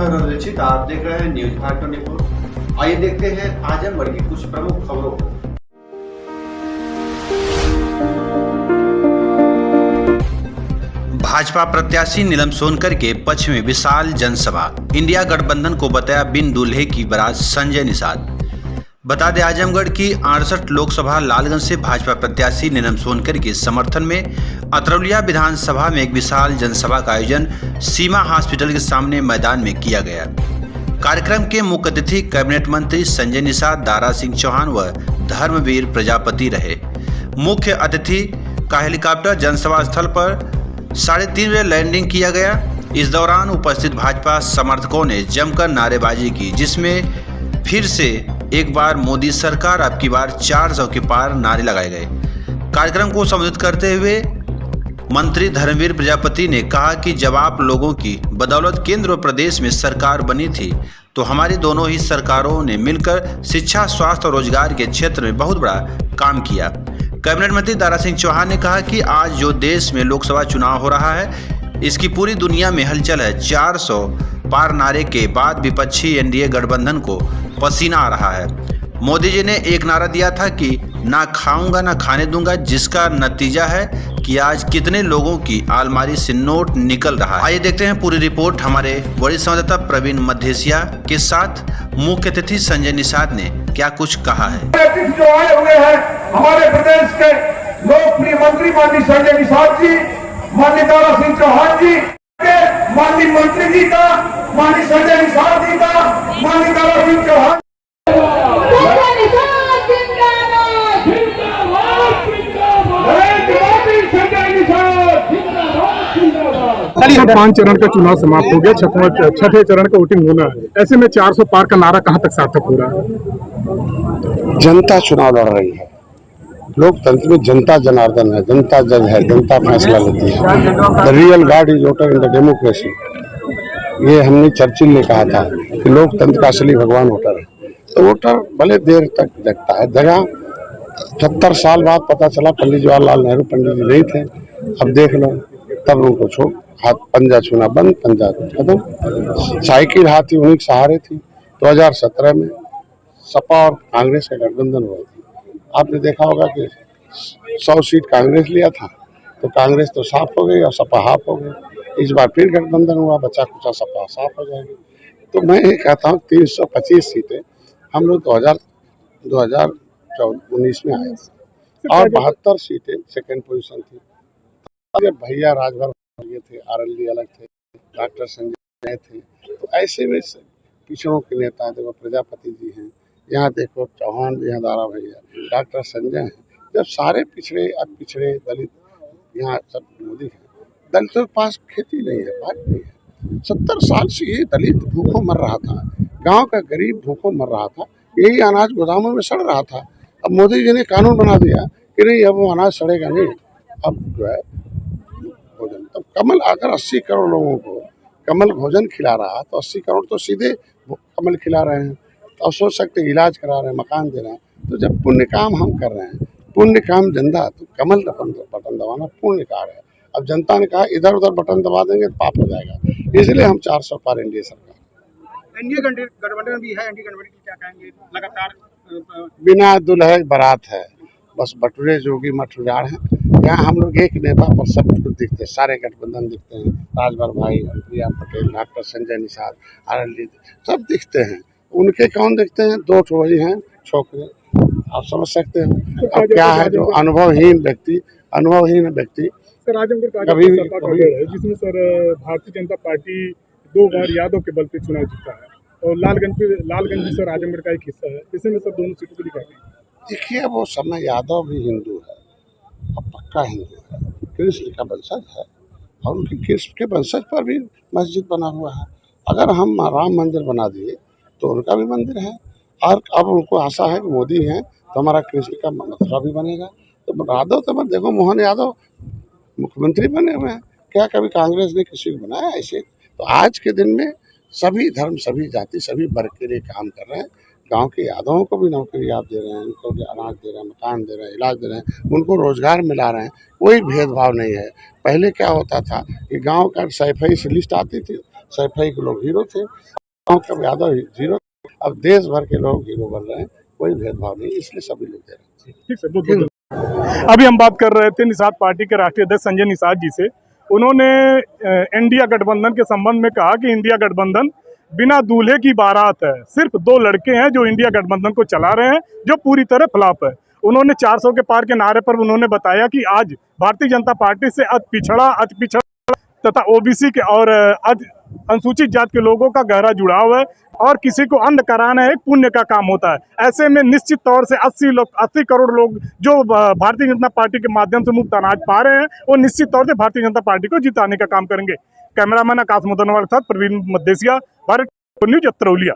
मैं रंजित, आप देख रहे हैं न्यूज भारत 24। आइए देखते हैं आजमगढ़ की कुछ प्रमुख खबरों को। भाजपा प्रत्याशी नीलम सोनकर के पक्ष में विशाल जनसभा, इंडिया गठबंधन को बताया बिन दूल्हे की बारात संजय निषाद। बता दें, आजमगढ़ की 68 लोकसभा लालगंज से भाजपा प्रत्याशी नीलम सोनकर के समर्थन में अतरौलिया विधानसभा में एक विशाल जनसभा का आयोजन सीमा हॉस्पिटल के सामने मैदान में किया गया। कार्यक्रम के मुख्य अतिथि कैबिनेट मंत्री संजय निषाद, दारा सिंह चौहान व धर्मवीर प्रजापति रहे। मुख्य अतिथि का हेलीकॉप्टर जनसभा स्थल पर 3:30 बजे लैंडिंग किया गया। इस दौरान उपस्थित भाजपा समर्थकों ने जमकर नारेबाजी की, जिसमें फिर से एक बार मोदी सरकार अब की बार 400 के पार नारे लगाए गए। कार्यक्रम को संबोधित करते हुए मंत्री धर्मवीर प्रजापति ने कहा कि जब आप लोगों की बदौलत केंद्र और प्रदेश में सरकार बनी थी तो हमारी दोनों ही सरकारों ने मिलकर शिक्षा, स्वास्थ्य और रोजगार के क्षेत्र में बहुत बड़ा काम किया। कैबिनेट मंत्री दारा सिंह चौहान ने कहा कि आज जो देश में लोकसभा चुनाव हो रहा है, इसकी पूरी दुनिया में हलचल है। 400 पार नारे के बाद विपक्षी एनडीए गठबंधन को पसीना आ रहा है। मोदी जी ने एक नारा दिया था कि ना खाऊंगा ना खाने दूंगा, जिसका नतीजा है कि आज कितने लोगों की अलमारी से नोट निकल रहा है। आइए देखते हैं पूरी रिपोर्ट हमारे वरिष्ठ संवाददाता प्रवीण मधेसिया के साथ। मुख्य अतिथि संजय निषाद ने क्या कुछ कहा है। जो आए हुए हैं हमारे प्रदेश के लोकप्रिय मंत्री माननीय संजय निषाद जी, माननीय दारा सिंह चौहान जी, माननीय मंत्री जी का, माननीय संजय निषाद जी का, माननीय दारा सिंह चौहान। कल 5 चरण का चुनाव समाप्त हो गया, छठे चरण का वोटिंग होना है। ऐसे में 400 पार का नारा कहां तक सार्थक हो रहा है? जनता चुनाव लड़ रही है। लोकतंत्र में जनता जनार्दन है, जनता जज है, जनता फैसला लेती है। The real God is voter in the democracy. ये हमने चर्चिल ने कहा था कि लोकतंत्र का असली भगवान वोटर है। तो वोटर भले देर तक जगता है। जगह 70 साल बाद पता चला पंडित जवाहरलाल नेहरू पंडित जी नहीं थे। अब देख लो, तब उनको छोड़ हाथ पंजा छूना बंद, पंजा खत्म। साइकिल हाथी उन्हीं के सहारे थी। 2017 में सपा और कांग्रेस का गठबंधन हुआ था। आपने देखा होगा कि 100 सीट कांग्रेस लिया था, तो कांग्रेस तो साफ हो गई और सपा हाफ हो गई। इस बार फिर गठबंधन हुआ, बचा कुचा सपा साफ हो जाएगी। तो मैं ये कहता हूँ 325 सीटें हम लोग 2019 में आए थे और 72 सीटें सेकेंड पोजीशन थी। भैया राजभर ये थे, आरएलडी अलग थे, डॉक्टर संजय थे। तो ऐसे में पिछड़ों के नेता देखो प्रजापति जी हैं, यहाँ देखो चौहान जी हैं, दारा भैया, डॉक्टर संजय हैं। जब सारे पिछड़े, अब पिछड़े दलित यहाँ सब मोदी हैं। दलितों के पास खेती नहीं है, बात नहीं है। 70 साल से ये दलित भूखों मर रहा था, गांव का गरीब भूखों मर रहा था, यही अनाज गोदामों में सड़ रहा था। अब मोदी जी ने कानून बना दिया कि नहीं, अब वो अनाज सड़ेगा नहीं, अब जो है भोजन। तब कमल आकर 80 करोड़ लोगों को कमल भोजन खिला रहा, तो 80 करोड़ तो सीधे कमल खिला रहे हैं। तो अब सोच सकते इलाज करा रहे हैं, मकान दे रहे हैं। तो जब पुण्य काम हम कर रहे हैं, पुण्य काम जनता, तो कमल बटन दबाना पुण्य कार्य है। अब जनता ने कहा इधर उधर बटन दबा देंगे तो पाप हो जाएगा, इसलिए हम 400 पार एनडीए सरकार। एनडीए गठबंधन भी है, एनडीए गठबंधन की क्या कहेंगे? लगातार बिना दुल्हे बारात है, बस बटुरे जोगी मठ उजाड़ है। यहाँ हम लोग एक नेता पर सब कुछ दिखते हैं, सारे गठबंधन दिखते हैं। राजभर भाई, प्रिया पटेल, डॉक्टर संजय निषाद, आरएलडी सब दिखते हैं। उनके कौन दिखते हैं? 2 ठो वही हैं छोकरे, आप समझ सकते हैं। अब क्या है, जो अनुभवहीन व्यक्ति सर आजमगढ़ का कभी है, जिसमें सर भारतीय जनता पार्टी 2 बार यादव के बल पे चुनाव जीता है और लालगंज भी सर आजमगढ़ का एक हिस्सा है। इसी में सर दोनों सीटों को दिखाते हैं। देखिए, वो समय यादव भी हिंदू है और पक्का हिंदू है, कृष्ण का वंशज है और उनके कृष्ण के वंशज पर भी मस्जिद बना हुआ है। अगर हम राम मंदिर बना दिए तो उनका भी मंदिर है, और अब उनको आशा है कि मोदी हैं तो हमारा कृष्ण का मथुरा भी बनेगा। तो यादव तो मत देखो, मोहन यादव मुख्यमंत्री बने हुए हैं, क्या कभी कांग्रेस ने किसी को बनाया ऐसे? तो आज के दिन में सभी धर्म, सभी जाति, सभी वर्ग के लिए काम कर रहे हैं। गांव के यादवों को भी नौकरी आप दे रहे हैं, उनको भी अनाज दे रहे हैं, मकान दे रहे हैं, इलाज दे रहे हैं, उनको रोजगार मिला रहे हैं। कोई भेदभाव नहीं है। पहले क्या होता था कि गांव का सैफई से लिस्ट आती थी, सैफई के लोग हीरो थे, गाँव का यादव जीरो, अब देश भर के लोग हीरो बन रहे हैं, कोई भेदभाव नहीं, इसलिए सभी लोग दे रहे हैं। ठीक है, बहुत बहुत अभी हम बात कर रहे थे निषाद पार्टी के राष्ट्रीय अध्यक्ष संजय निषाद जी से। उन्होंने इंडिया गठबंधन के संबंध में कहा कि इंडिया गठबंधन बिना दूल्हे की बारात है, सिर्फ 2 लड़के हैं जो इंडिया गठबंधन को चला रहे हैं, जो पूरी तरह फ्लॉप है। उन्होंने 400 के पार के नारे पर उन्होंने बताया कि आज भारतीय जनता पार्टी से अति पिछड़ा तथा ओबीसी के और अनुसूचित जाति के लोगों का गहरा जुड़ाव है और किसी को अन्न कराना एक पुण्य का काम होता है। ऐसे में निश्चित तौर से 80 करोड़ लोग जो भारतीय जनता पार्टी के माध्यम से मुफ्त अनाज पा रहे हैं, वो निश्चित तौर से भारतीय जनता पार्टी को जिताने का काम करेंगे। कैमरामैन आकाश मुदनवाल के साथ प्रवीण मदेसिया, भारत न्यूज, अतरौलिया।